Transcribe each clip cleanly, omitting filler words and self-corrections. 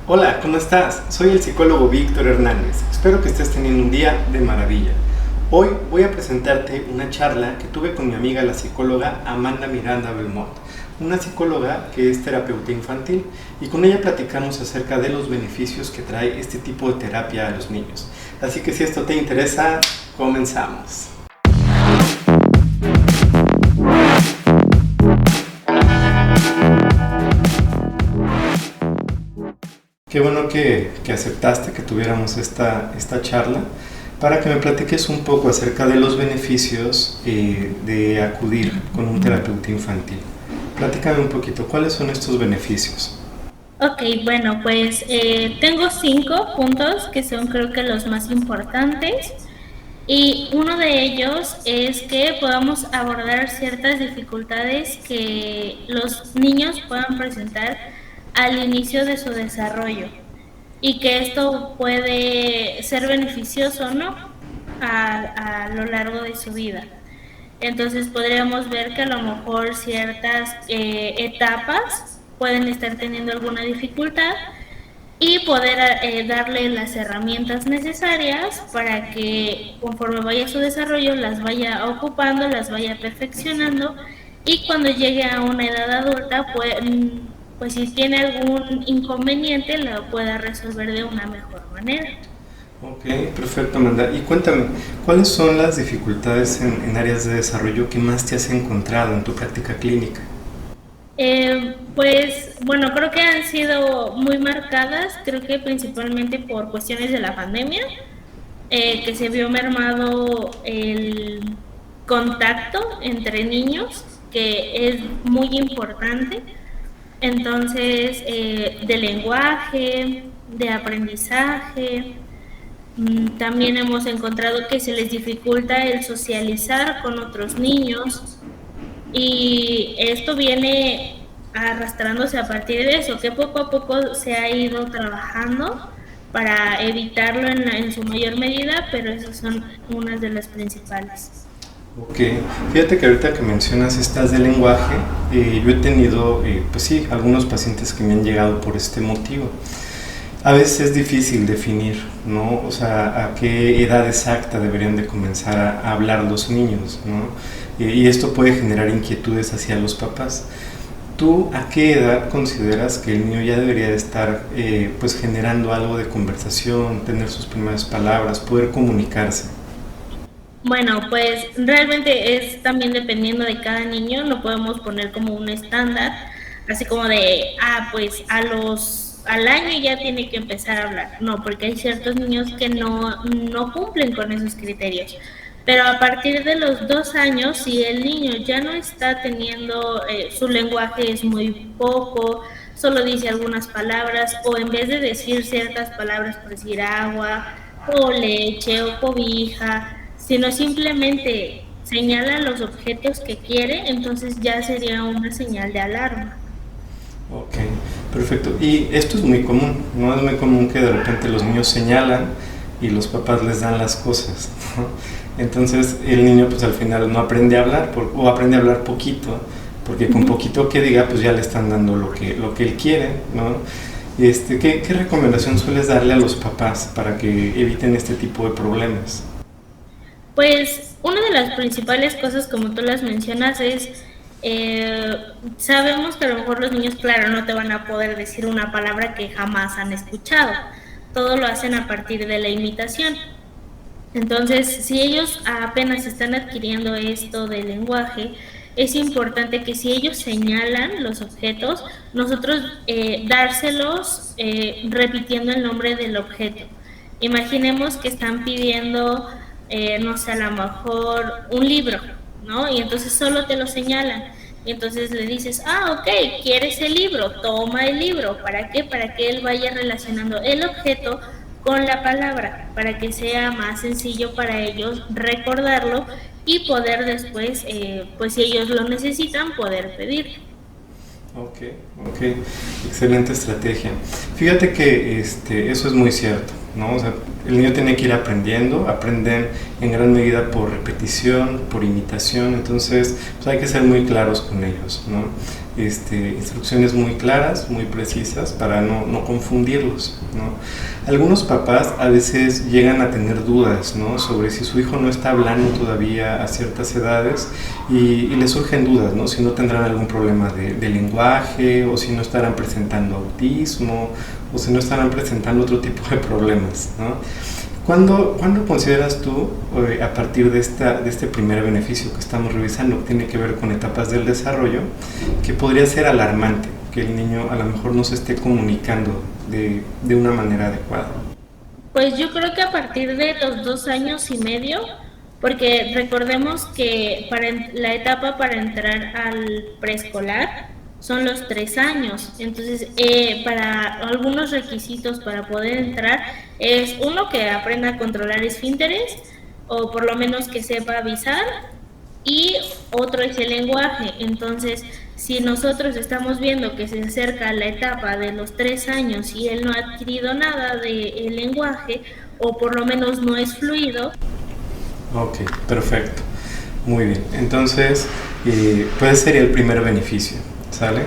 Hola, ¿cómo estás? Soy el psicólogo Víctor Hernández. Espero que estés teniendo un día de maravilla. Hoy voy a presentarte una charla que tuve con mi amiga la psicóloga Amanda Miranda Belmont, una psicóloga que es terapeuta infantil, y con ella platicamos acerca de los beneficios que trae este tipo de terapia a los niños. Así que si esto te interesa, comenzamos. Qué bueno que aceptaste que tuviéramos esta charla para que me platiques un poco acerca de los beneficios de acudir con un terapeuta infantil. Platícame un poquito, ¿cuáles son estos beneficios? Ok, bueno, pues tengo 5 puntos que son creo que los más importantes y uno de ellos es que podamos abordar ciertas dificultades que los niños puedan presentar al inicio de su desarrollo y que esto puede ser beneficioso, ¿no? A lo largo de su vida. Entonces podríamos ver que a lo mejor ciertas etapas pueden estar teniendo alguna dificultad y poder darle las herramientas necesarias para que conforme vaya su desarrollo las vaya ocupando, las vaya perfeccionando y cuando llegue a una edad adulta pues si tiene algún inconveniente lo pueda resolver de una mejor manera. Ok, perfecto, Amanda. Y cuéntame, ¿cuáles son las dificultades en áreas de desarrollo que más te has encontrado en tu práctica clínica? Pues bueno, creo que han sido muy marcadas, creo que principalmente por cuestiones de la pandemia, que se vio mermado el contacto entre niños, que es muy importante. Entonces, de lenguaje, de aprendizaje, también hemos encontrado que se les dificulta el socializar con otros niños y esto viene arrastrándose a partir de eso, que poco a poco se ha ido trabajando para evitarlo en su mayor medida, pero esas son unas de las principales. Ok, fíjate que ahorita que mencionas estas de lenguaje, yo he tenido, pues sí, algunos pacientes que me han llegado por este motivo. A veces es difícil definir, ¿no? O sea, a qué edad exacta deberían de comenzar a hablar los niños, ¿no? Y esto puede generar inquietudes hacia los papás. ¿Tú a qué edad consideras que el niño ya debería de estar pues generando algo de conversación, tener sus primeras palabras, poder comunicarse? Bueno, pues realmente es también dependiendo de cada niño, no podemos poner como un estándar, así como de, pues al año ya tiene que empezar a hablar. No, porque hay ciertos niños que no cumplen con esos criterios. Pero a partir de los 2 años, si el niño ya no está teniendo, su lenguaje es muy poco, solo dice algunas palabras, o en vez de decir ciertas palabras, por decir agua, o leche, o cobija, sino simplemente señala los objetos que quiere, entonces ya sería una señal de alarma. Ok, perfecto. Y esto es muy común, ¿no? Es muy común que de repente los niños señalan y los papás les dan las cosas, ¿no? Entonces el niño pues al final no aprende a hablar o aprende a hablar poquito, porque con poquito que diga pues ya le están dando lo que él quiere, ¿no? ¿Qué recomendación sueles darle a los papás para que eviten este tipo de problemas? Pues una de las principales cosas, como tú las mencionas, es eh, sabemos que a lo mejor los niños, claro, no te van a poder decir una palabra que jamás han escuchado. Todo lo hacen a partir de la imitación. Entonces, si ellos apenas están adquiriendo esto del lenguaje, es importante que si ellos señalan los objetos, nosotros dárselos repitiendo el nombre del objeto. Imaginemos que están pidiendo, no sé, a lo mejor un libro, ¿no? Y entonces solo te lo señalan. Y entonces le dices, ok, ¿quieres el libro? Toma el libro. ¿Para qué? Para que él vaya relacionando el objeto con la palabra, para que sea más sencillo para ellos recordarlo y poder después, pues si ellos lo necesitan, poder pedir. Ok, ok, excelente estrategia. Fíjate que eso es muy cierto, ¿no? O sea, el niño tiene que ir aprendiendo, aprenden en gran medida por repetición, por imitación, entonces pues hay que ser muy claros con ellos, ¿no? instrucciones muy claras, muy precisas para no confundirlos, ¿no? Algunos papás a veces llegan a tener dudas, ¿no?, sobre si su hijo no está hablando todavía a ciertas edades y les surgen dudas, ¿no?, si no tendrán algún problema de lenguaje o si no estarán presentando autismo o si no estarán presentando otro tipo de problemas, ¿no? ¿Cuándo consideras tú, a partir de este primer beneficio que estamos revisando, que tiene que ver con etapas del desarrollo, que podría ser alarmante, que el niño a lo mejor no se esté comunicando de una manera adecuada? Pues yo creo que a partir de los 2 años y medio, porque recordemos que la etapa para entrar al preescolar son los 3 años. Entonces, para algunos requisitos para poder entrar es uno que aprenda a controlar esfínteres o por lo menos que sepa avisar, y otro es el lenguaje. Entonces, si nosotros estamos viendo que se acerca la etapa de los 3 años y él no ha adquirido nada del lenguaje, o por lo menos no es fluido. Ok, perfecto. Muy bien. Entonces, puede ser el primer beneficio, ¿sale?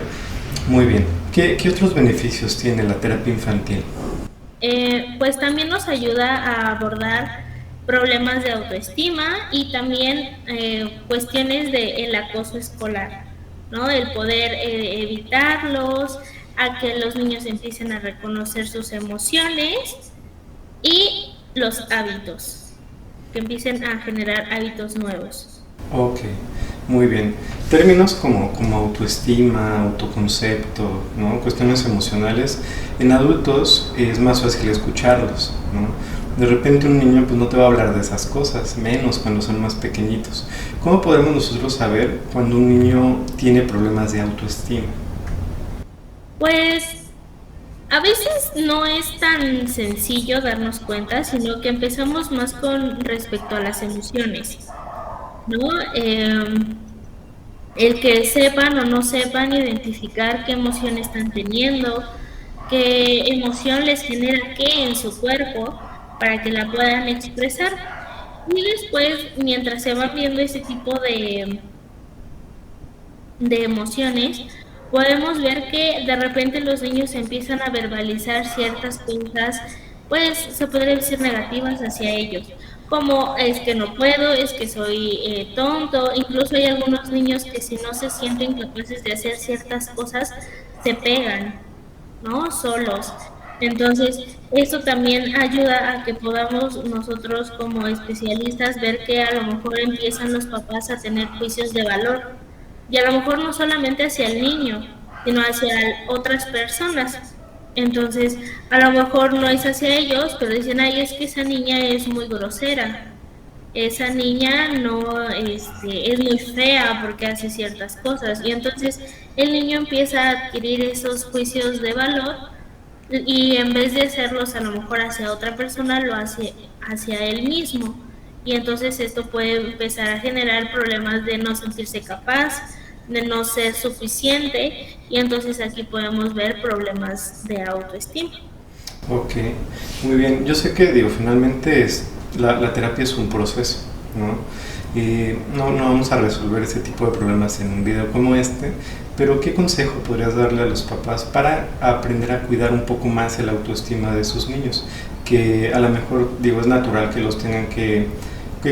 Muy bien. ¿Qué otros beneficios tiene la terapia infantil? Pues también nos ayuda a abordar problemas de autoestima y también cuestiones del acoso escolar, ¿no? El poder evitarlos, a que los niños empiecen a reconocer sus emociones y los hábitos, que empiecen a generar hábitos nuevos. Ok, muy bien. Términos como autoestima, autoconcepto, ¿no?, cuestiones emocionales, en adultos es más fácil escucharlos, ¿no? De repente un niño pues no te va a hablar de esas cosas, menos cuando son más pequeñitos. ¿Cómo podemos nosotros saber cuando un niño tiene problemas de autoestima? Pues a veces no es tan sencillo darnos cuenta, sino que empezamos más con respecto a las emociones, ¿no? El que sepan o no sepan identificar qué emoción están teniendo, qué emoción les genera qué en su cuerpo para que la puedan expresar. Y después, mientras se va viendo ese tipo de emociones, podemos ver que de repente los niños empiezan a verbalizar ciertas cosas, pues se podría decir negativas hacia ellos, como es que no puedo, es que soy tonto. Incluso hay algunos niños que si no se sienten capaces de hacer ciertas cosas, se pegan, ¿no? Solos. Entonces, eso también ayuda a que podamos nosotros como especialistas ver que a lo mejor empiezan los papás a tener juicios de valor. Y a lo mejor no solamente hacia el niño, sino hacia otras personas. Entonces, a lo mejor no es hacia ellos, pero dicen, ay, es que esa niña es muy grosera. Esa niña no, es muy fea porque hace ciertas cosas. Y entonces el niño empieza a adquirir esos juicios de valor y en vez de hacerlos a lo mejor hacia otra persona, lo hace hacia él mismo. Y entonces esto puede empezar a generar problemas de no sentirse capaz, de no ser suficiente, y entonces aquí podemos ver problemas de autoestima. Ok, muy bien. Yo sé que, digo, finalmente la terapia es un proceso, ¿no? Y no vamos a resolver ese tipo de problemas en un video como este, pero ¿qué consejo podrías darle a los papás para aprender a cuidar un poco más el autoestima de sus niños? Que a lo mejor, digo, es natural que los tengan que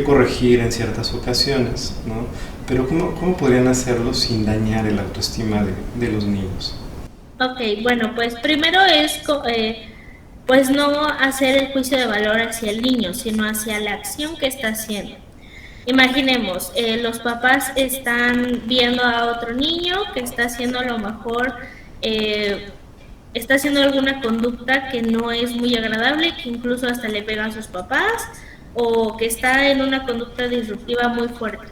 corregir en ciertas ocasiones, ¿no? Pero ¿cómo podrían hacerlo sin dañar el autoestima de los niños? Ok, bueno, pues primero es pues no hacer el juicio de valor hacia el niño, sino hacia la acción que está haciendo. Imaginemos, los papás están viendo a otro niño que está haciendo a lo mejor, está haciendo alguna conducta que no es muy agradable, que incluso hasta le pega a sus papás, o que está en una conducta disruptiva muy fuerte.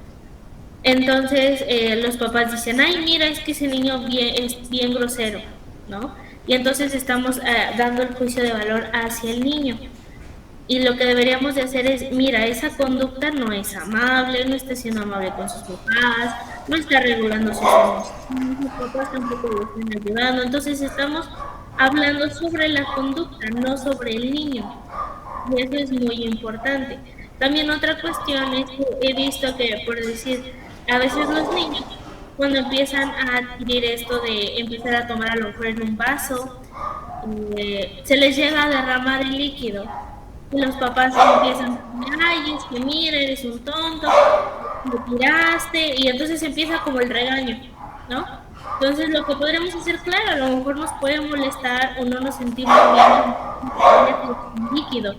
Entonces los papás dicen, ay, mira, es que ese niño es bien grosero, ¿no? Y entonces estamos dando el juicio de valor hacia el niño. Y lo que deberíamos de hacer es, mira, esa conducta no es amable, no está siendo amable con sus papás, no está regulando sus emociones, sus papás tampoco lo están ayudando. Entonces estamos hablando sobre la conducta, no sobre el niño. Y eso es muy importante. También otra cuestión es que he visto que, por decir, a veces los niños cuando empiezan a adquirir esto de empezar a tomar a lo mejor en un vaso, se les llega a derramar el líquido y los papás empiezan, ay, es que mira, eres un tonto, lo tiraste, y entonces empieza como el regaño, ¿no? Entonces lo que podríamos hacer, claro, a lo mejor nos puede molestar o no nos sentimos bien con líquido,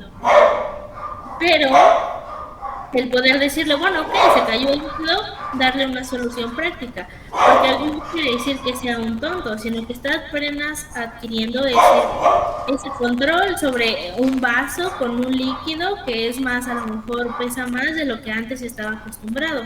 pero el poder decirle, bueno, ok, se cayó el líquido, darle una solución práctica, porque algo no quiere decir que sea un tonto, sino que está apenas adquiriendo ese control sobre un vaso con un líquido que es más, a lo mejor pesa más de lo que antes estaba acostumbrado.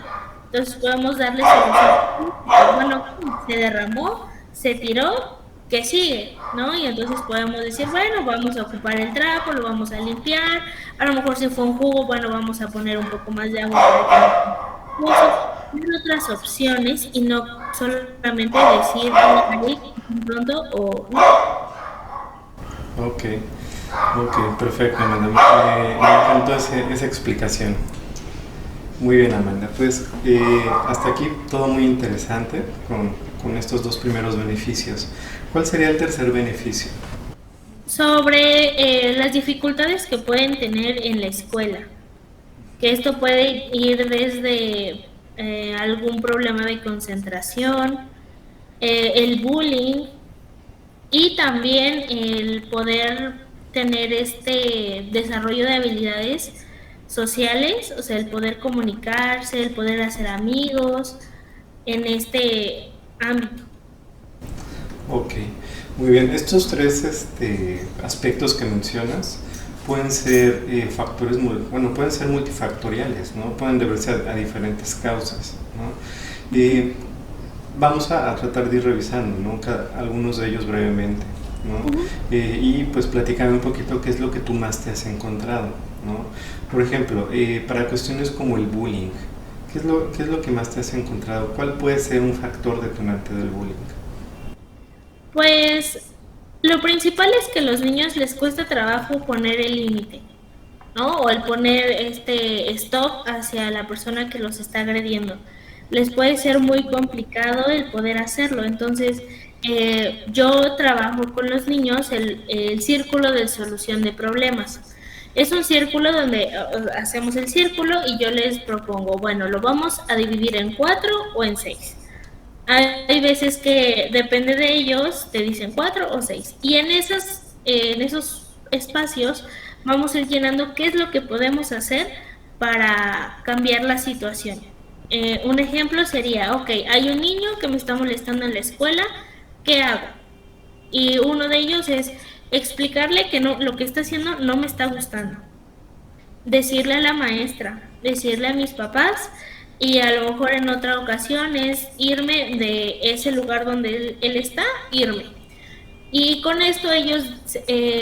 Entonces podemos darle solución. Bueno, se derramó, se tiró, ¿qué sigue? ¿No? Y entonces podemos decir, bueno, vamos a ocupar el trapo, lo vamos a limpiar, a lo mejor si fue un jugo, bueno, vamos a poner un poco más de agua para que tener otras opciones y no solamente decir ahí pronto o no. Ok, ok, perfecto, Amanda. Me encantó esa explicación. Muy bien, Amanda. Pues hasta aquí todo muy interesante con estos dos primeros beneficios. ¿Cuál sería el tercer beneficio? Sobre las dificultades que pueden tener en la escuela, que esto puede ir desde algún problema de concentración, el bullying y también el poder tener este desarrollo de habilidades sociales, o sea, el poder comunicarse, el poder hacer amigos en este ámbito. Ok, muy bien. Estos tres aspectos que mencionas pueden ser factores, bueno, pueden ser multifactoriales, ¿no? Pueden deberse a diferentes causas, ¿no? Vamos a tratar de ir revisando, ¿no? Algunos de ellos brevemente, ¿no? Y pues platícame un poquito qué es lo que tú más te has encontrado, ¿no? Por ejemplo, para cuestiones como el bullying, ¿qué es lo que más te has encontrado? ¿Cuál puede ser un factor detonante del bullying? Pues lo principal es que a los niños les cuesta trabajo poner el límite, ¿no? O el poner este stop hacia la persona que los está agrediendo. Les puede ser muy complicado el poder hacerlo. Entonces, yo trabajo con los niños el círculo de solución de problemas. Es un círculo donde hacemos el círculo y yo les propongo, bueno, lo vamos a dividir en 4 o en 6. Hay veces que depende de ellos, te dicen 4 o 6. Y en esos espacios vamos a ir llenando qué es lo que podemos hacer para cambiar la situación. Un ejemplo sería, ok, hay un niño que me está molestando en la escuela, ¿qué hago? Y uno de ellos es explicarle que no, lo que está haciendo no me está gustando. Decirle a la maestra, decirle a mis papás y a lo mejor en otra ocasión es irme de ese lugar donde él está, irme. Y con esto ellos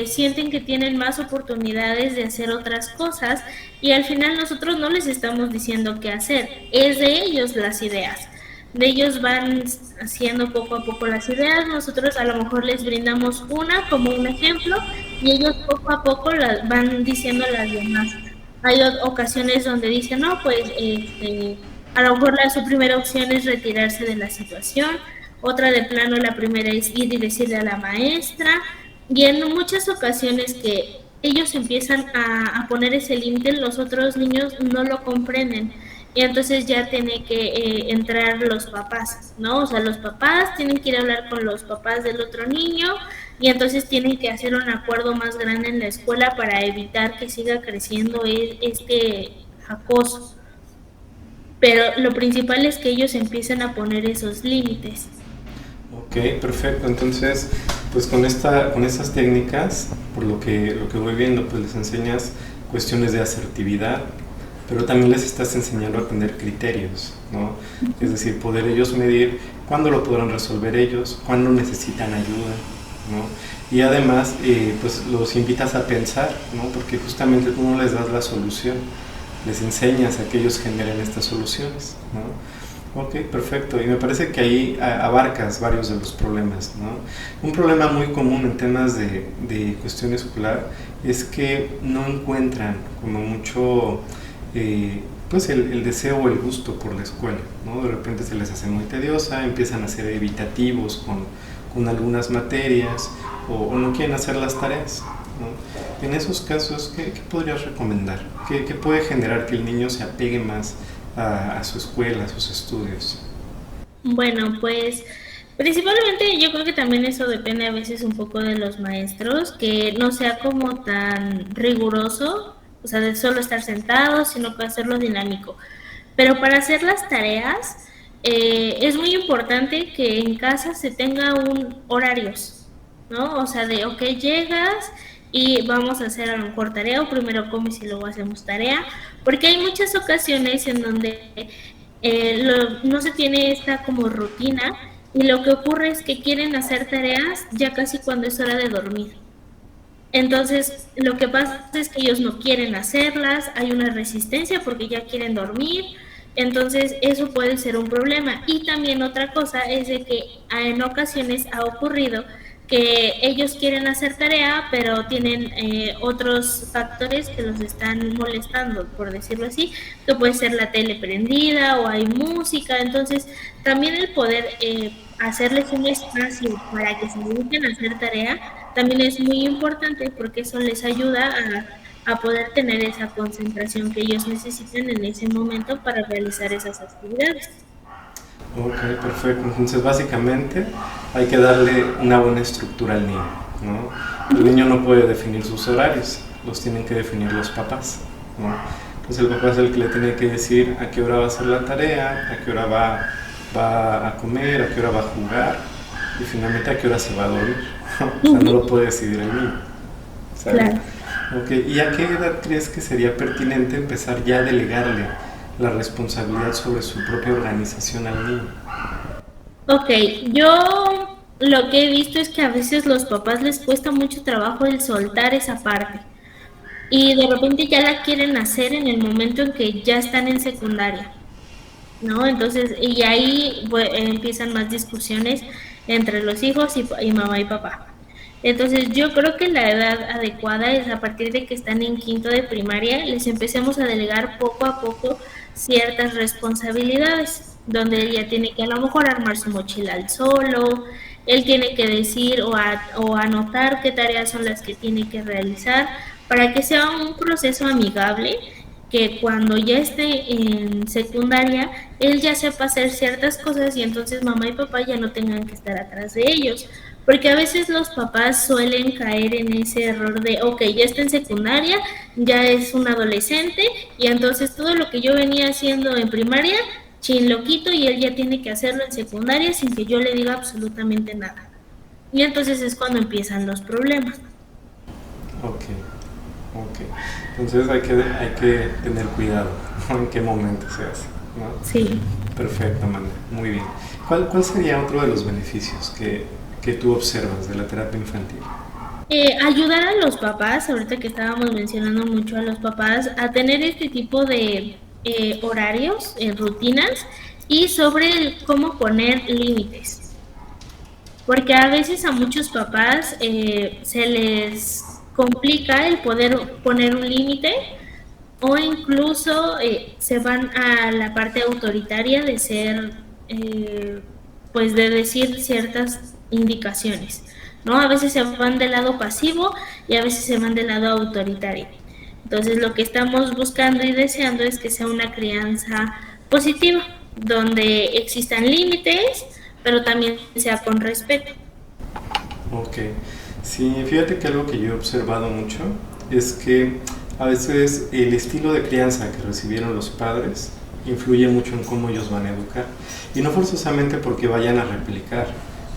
sienten que tienen más oportunidades de hacer otras cosas y al final nosotros no les estamos diciendo qué hacer, es de ellos las ideas. De ellos van haciendo poco a poco las ideas, nosotros a lo mejor les brindamos una como un ejemplo y ellos poco a poco las van diciendo las demás. Hay ocasiones donde dicen, no, pues a lo mejor su primera opción es retirarse de la situación, otra de plano la primera es ir y decirle a la maestra, y en muchas ocasiones que ellos empiezan a poner ese límite, los otros niños no lo comprenden. Y entonces ya tiene que entrar los papás, ¿no? O sea, los papás tienen que ir a hablar con los papás del otro niño y entonces tienen que hacer un acuerdo más grande en la escuela para evitar que siga creciendo este acoso. Pero lo principal es que ellos empiecen a poner esos límites. Ok, perfecto. Entonces, pues con estas técnicas, por lo que voy viendo, pues les enseñas cuestiones de asertividad, pero también les estás enseñando a tener criterios, ¿no? Es decir, poder ellos medir cuándo lo podrán resolver ellos, cuándo necesitan ayuda, ¿no? Y además, pues los invitas a pensar, ¿no? Porque justamente tú no les das la solución, les enseñas a que ellos generen estas soluciones, ¿no? Ok, perfecto. Y me parece que ahí abarcas varios de los problemas, ¿no? Un problema muy común en temas de cuestión escolar es que no encuentran como mucho pues el deseo o el gusto por la escuela, ¿no? De repente se les hace muy tediosa, empiezan a ser evitativos con algunas materias o no quieren hacer las tareas, ¿no? En esos casos, ¿qué podrías recomendar? ¿Qué puede generar que el niño se apegue más a su escuela, a sus estudios? Bueno, pues principalmente yo creo que también eso depende a veces un poco de los maestros, que no sea como tan riguroso, o sea, de solo estar sentados, sino que hacerlo dinámico. Pero para hacer las tareas es muy importante que en casa se tenga un horarios, ¿no? O sea, de, ok, llegas y vamos a hacer a lo mejor tarea, o primero comes y luego hacemos tarea, porque hay muchas ocasiones en donde no se tiene esta como rutina y lo que ocurre es que quieren hacer tareas ya casi cuando es hora de dormir. Entonces, lo que pasa es que ellos no quieren hacerlas, hay una resistencia porque ya quieren dormir, entonces eso puede ser un problema. Y también otra cosa es de que en ocasiones ha ocurrido que ellos quieren hacer tarea, pero tienen otros factores que los están molestando, por decirlo así, que puede ser la tele prendida o hay música, entonces también el poder hacerles un espacio para que se dediquen a hacer tarea también es muy importante porque eso les ayuda a poder tener esa concentración que ellos necesitan en ese momento para realizar esas actividades. Ok, perfecto. Entonces, básicamente hay que darle una buena estructura al niño, ¿no? El niño no puede definir sus horarios, los tienen que definir los papás, ¿no? Entonces, el papá es el que le tiene que decir a qué hora va a hacer la tarea, a qué hora va a comer, a qué hora va a jugar y finalmente a qué hora se va a dormir. O sea, no lo puede decidir el niño, ¿sabes? Claro. Okay. ¿Y a qué edad crees que sería pertinente empezar ya a delegarle la responsabilidad sobre su propia organización al niño? Ok, yo lo que he visto es que a veces los papás les cuesta mucho trabajo el soltar esa parte y de repente ya la quieren hacer en el momento en que ya están en secundaria, ¿no? Entonces, y ahí empiezan más discusiones entre los hijos y mamá y papá. Entonces, yo creo que la edad adecuada es a partir de que están en quinto de primaria, les empecemos a delegar poco a poco ciertas responsabilidades, donde él ya tiene que a lo mejor armar su mochila al solo, él tiene que decir o anotar qué tareas son las que tiene que realizar para que sea un proceso amigable, que cuando ya esté en secundaria, él ya sepa hacer ciertas cosas y entonces mamá y papá ya no tengan que estar atrás de ellos. Porque a veces los papás suelen caer en ese error de, ok, ya está en secundaria, ya es un adolescente y entonces todo lo que yo venía haciendo en primaria, chin, lo quito y él ya tiene que hacerlo en secundaria sin que yo le diga absolutamente nada. Y entonces es cuando empiezan los problemas. Ok, ok. Entonces hay que tener cuidado, ¿no? En qué momento se hace, ¿no? Sí. Perfecto, Amanda. Muy bien. ¿Cuál sería otro de los beneficios que tú observas de la terapia infantil? Ayudar a los papás, ahorita que estábamos mencionando mucho a los papás, a tener este tipo de horarios, rutinas y sobre cómo poner límites. Porque a veces a muchos papás se les complica el poder poner un límite o incluso se van a la parte autoritaria de ser, pues de decir ciertas indicaciones, ¿no? A veces se van del lado pasivo y a veces se van del lado autoritario. Entonces lo que estamos buscando y deseando es que sea una crianza positiva, donde existan límites, pero también sea con respeto. Ok. Sí, fíjate que algo que yo he observado mucho es que a veces el estilo de crianza que recibieron los padres influye mucho en cómo ellos van a educar. Y no forzosamente porque vayan a replicar,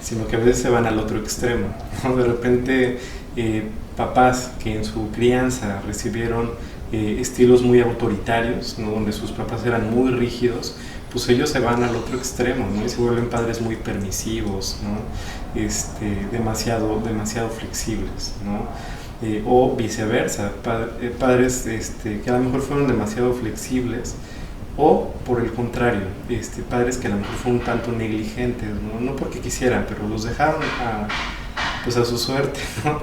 sino que a veces se van al otro extremo, ¿no? De repente papás que en su crianza recibieron estilos muy autoritarios, ¿no? Donde sus papás eran muy rígidos, pues ellos se van al otro extremo, ¿no? Y se vuelven padres muy permisivos, ¿no? Demasiado flexibles, ¿no? O viceversa, padres que a lo mejor fueron demasiado flexibles, o por el contrario, padres que a lo mejor fueron un tanto negligentes, no porque quisieran, pero los dejaron pues a su suerte, ¿no?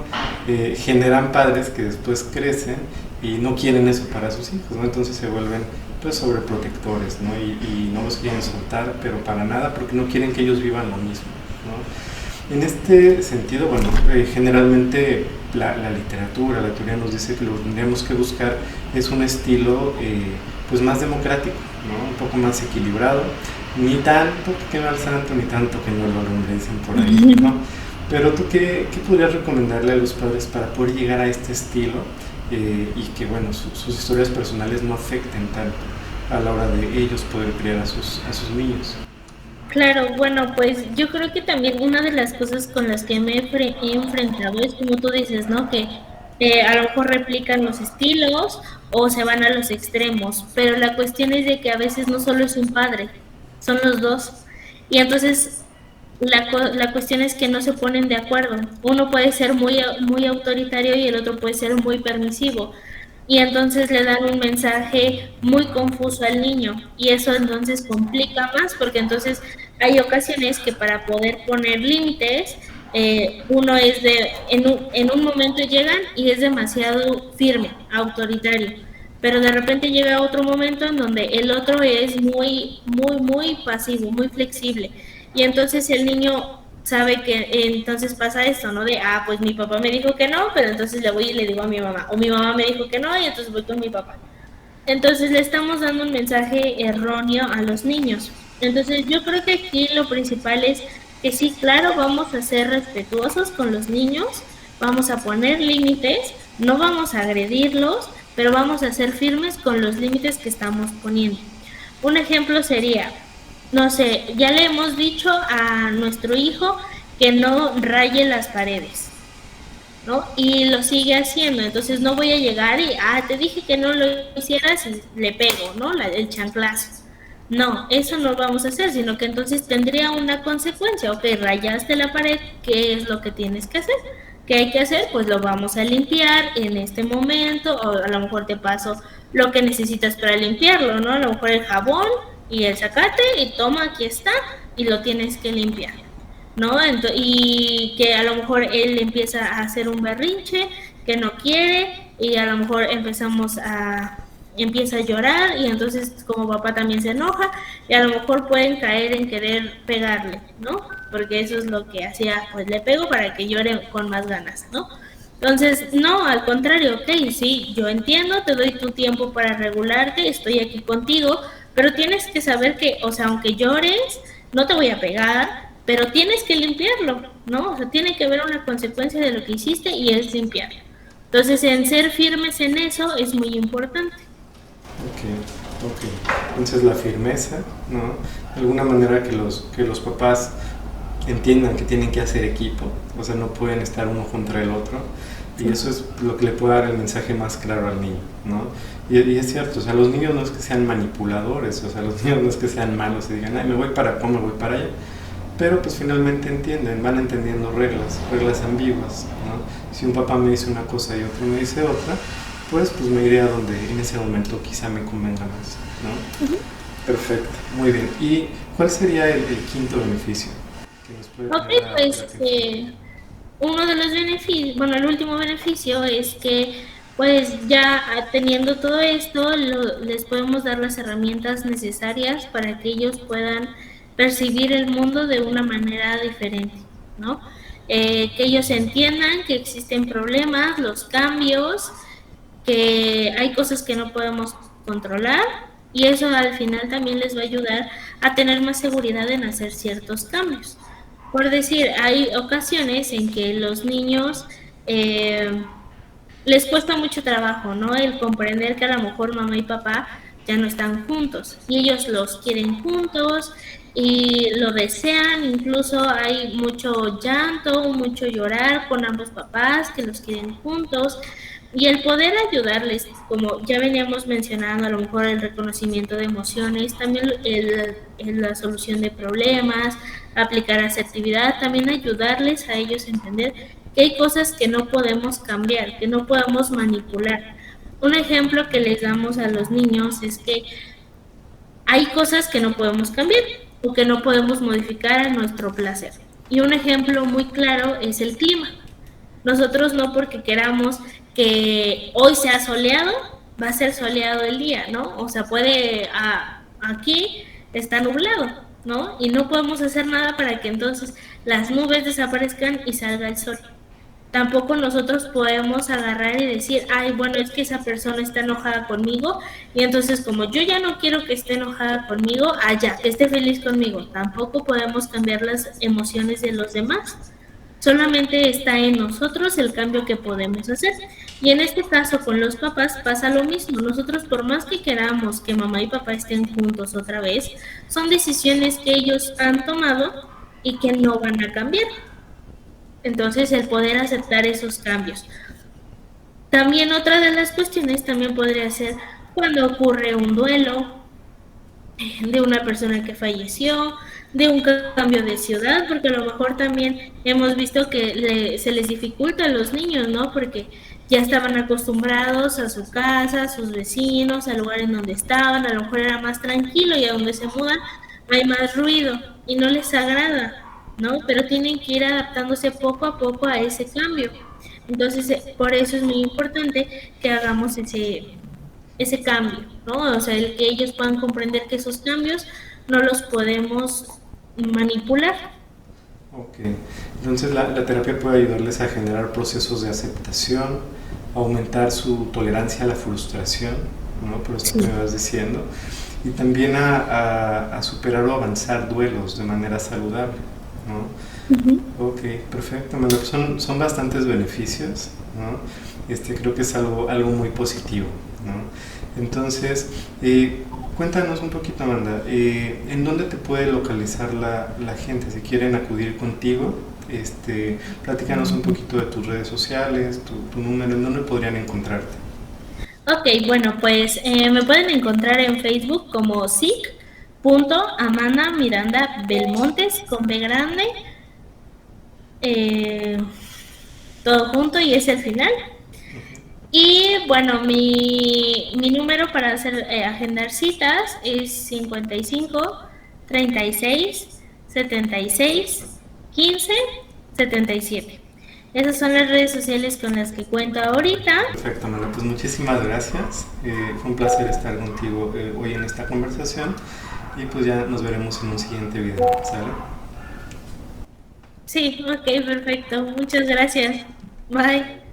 Generan padres que después crecen y no quieren eso para sus hijos, ¿no? Entonces se vuelven pues sobreprotectores, ¿no? Y no los quieren soltar, pero para nada, porque no quieren que ellos vivan lo mismo, ¿no? En este sentido, bueno, generalmente la literatura, la teoría nos dice que lo que tendríamos que buscar es un estilo pues más democrático, ¿no? Un poco más equilibrado, ni tanto que queme al santo, ni tanto que no lo alumbre, dicen por ahí, ¿no? Pero tú, ¿qué podrías recomendarle a los padres para poder llegar a este estilo y que, bueno, sus historias personales no afecten tanto a la hora de ellos poder criar a sus niños? Claro, bueno, pues yo creo que también una de las cosas con las que he enfrentado es como tú dices, ¿no? Que a lo mejor replican los estilos o se van a los extremos, pero la cuestión es de que a veces no solo es un padre, son los dos. Y entonces la cuestión es que no se ponen de acuerdo. Uno puede ser muy autoritario y el otro puede ser muy permisivo. Y entonces le dan un mensaje muy confuso al niño. Y eso entonces complica más porque entonces hay ocasiones que para poder poner límites, uno es en un momento llegan y es demasiado firme, autoritario. Pero de repente llega otro momento en donde el otro es muy pasivo, muy flexible. Y entonces el niño sabe que entonces pasa esto, ¿no? De, pues mi papá me dijo que no, pero entonces le voy y le digo a mi mamá. O mi mamá me dijo que no y entonces voy con mi papá. Entonces le estamos dando un mensaje erróneo a los niños. Entonces yo creo que aquí lo principal es que sí, claro, vamos a ser respetuosos con los niños, vamos a poner límites, no vamos a agredirlos, pero vamos a ser firmes con los límites que estamos poniendo. Un ejemplo sería, no sé, ya le hemos dicho a nuestro hijo que no raye las paredes, ¿no? Y lo sigue haciendo, entonces no voy a llegar y, te dije que no lo hicieras y le pego, ¿no? El chanclazo. No, eso no vamos a hacer, sino que entonces tendría una consecuencia. Ok, rayaste la pared, ¿qué es lo que tienes que hacer? ¿Qué hay que hacer? Pues lo vamos a limpiar en este momento, o a lo mejor te paso lo que necesitas para limpiarlo, ¿no? A lo mejor el jabón y el zacate y toma, aquí está, y lo tienes que limpiar, ¿no? Y que a lo mejor él empieza a hacer un berrinche que no quiere y a lo mejor empieza a llorar y entonces como papá también se enoja y a lo mejor pueden caer en querer pegarle, ¿no? Porque eso es lo que hacía, pues le pego para que llore con más ganas, ¿no? Entonces, no, al contrario, ok, sí, yo entiendo, te doy tu tiempo para regularte, estoy aquí contigo, pero tienes que saber que, o sea, aunque llores, no te voy a pegar, pero tienes que limpiarlo, ¿no? O sea, tiene que haber una consecuencia de lo que hiciste y es limpiarlo. Entonces, en ser firmes en eso es muy importante. Ok. Entonces la firmeza, ¿no? De alguna manera que los papás entiendan que tienen que hacer equipo, o sea, no pueden estar uno contra el otro, y eso es lo que le puede dar el mensaje más claro al niño, ¿no? Y es cierto, o sea, los niños no es que sean manipuladores, o sea, los niños no es que sean malos y digan, me voy para acá, me voy para allá, pero pues finalmente entienden, van entendiendo reglas ambiguas, ¿no? Si un papá me dice una cosa y otro me dice otra, pues me iré a donde en ese momento quizá me convenga más, ¿no? Uh-huh. Perfecto, muy bien. ¿Y cuál sería el quinto beneficio que nos puede tener pues uno de los beneficios, bueno, el último beneficio es que pues ya teniendo todo esto, les podemos dar las herramientas necesarias para que ellos puedan percibir el mundo de una manera diferente, ¿no? Que ellos entiendan que existen problemas, los cambios, que hay cosas que no podemos controlar y eso al final también les va a ayudar a tener más seguridad en hacer ciertos cambios. Por decir, hay ocasiones en que los niños les cuesta mucho trabajo, ¿no? El comprender que a lo mejor mamá y papá ya no están juntos y ellos los quieren juntos y lo desean, incluso hay mucho llanto, mucho llorar con ambos papás que los quieren juntos. Y el poder ayudarles, como ya veníamos mencionando, a lo mejor el reconocimiento de emociones, también la solución de problemas, aplicar asertividad, también ayudarles a ellos a entender que hay cosas que no podemos cambiar, que no podemos manipular. Un ejemplo que les damos a los niños es que hay cosas que no podemos cambiar o que no podemos modificar a nuestro placer. Y un ejemplo muy claro es el clima. Nosotros no porque queramos que hoy sea soleado, va a ser soleado el día, ¿no? O sea, aquí está nublado, ¿no? Y no podemos hacer nada para que entonces las nubes desaparezcan y salga el sol. Tampoco nosotros podemos agarrar y decir, ay, bueno, es que esa persona está enojada conmigo y entonces como yo ya no quiero que esté enojada conmigo, allá, que esté feliz conmigo. Tampoco podemos cambiar las emociones de los demás. Solamente está en nosotros el cambio que podemos hacer. Y en este caso con los papás pasa lo mismo. Nosotros por más que queramos que mamá y papá estén juntos otra vez, son decisiones que ellos han tomado y que no van a cambiar. Entonces el poder aceptar esos cambios. También otra de las cuestiones también podría ser cuando ocurre un duelo de una persona que falleció, de un cambio de ciudad, porque a lo mejor también hemos visto que se les dificulta a los niños, ¿no? Porque ya estaban acostumbrados a su casa, a sus vecinos, al lugar en donde estaban, a lo mejor era más tranquilo y a donde se mudan hay más ruido y no les agrada, ¿no? Pero tienen que ir adaptándose poco a poco a ese cambio. Entonces, por eso es muy importante que hagamos ese cambio, ¿no? O sea, el que ellos puedan comprender que esos cambios no los podemos manipular. Ok, entonces la terapia puede ayudarles a generar procesos de aceptación, aumentar su tolerancia a la frustración, ¿no? Por eso que me vas diciendo, y también a superar o avanzar duelos de manera saludable, ¿no? Ok, perfecto. Bueno, pues son bastantes beneficios, ¿no? Creo que es algo muy positivo, ¿no? Entonces, cuéntanos un poquito, Amanda, ¿en dónde te puede localizar la gente si quieren acudir contigo? Platícanos un poquito de tus redes sociales, tu número, ¿en dónde podrían encontrarte? Ok, bueno, pues me pueden encontrar en Facebook como Amanda Miranda Belmontes con B grande, todo junto y es el final. Y bueno, mi número para agendar citas es 55 36 76 15 77. Esas son las redes sociales con las que cuento ahorita. Perfecto, Amanda, pues muchísimas gracias. Fue un placer estar contigo hoy en esta conversación y pues ya nos veremos en un siguiente video, ¿sale? Sí, ok, perfecto. Muchas gracias. Bye.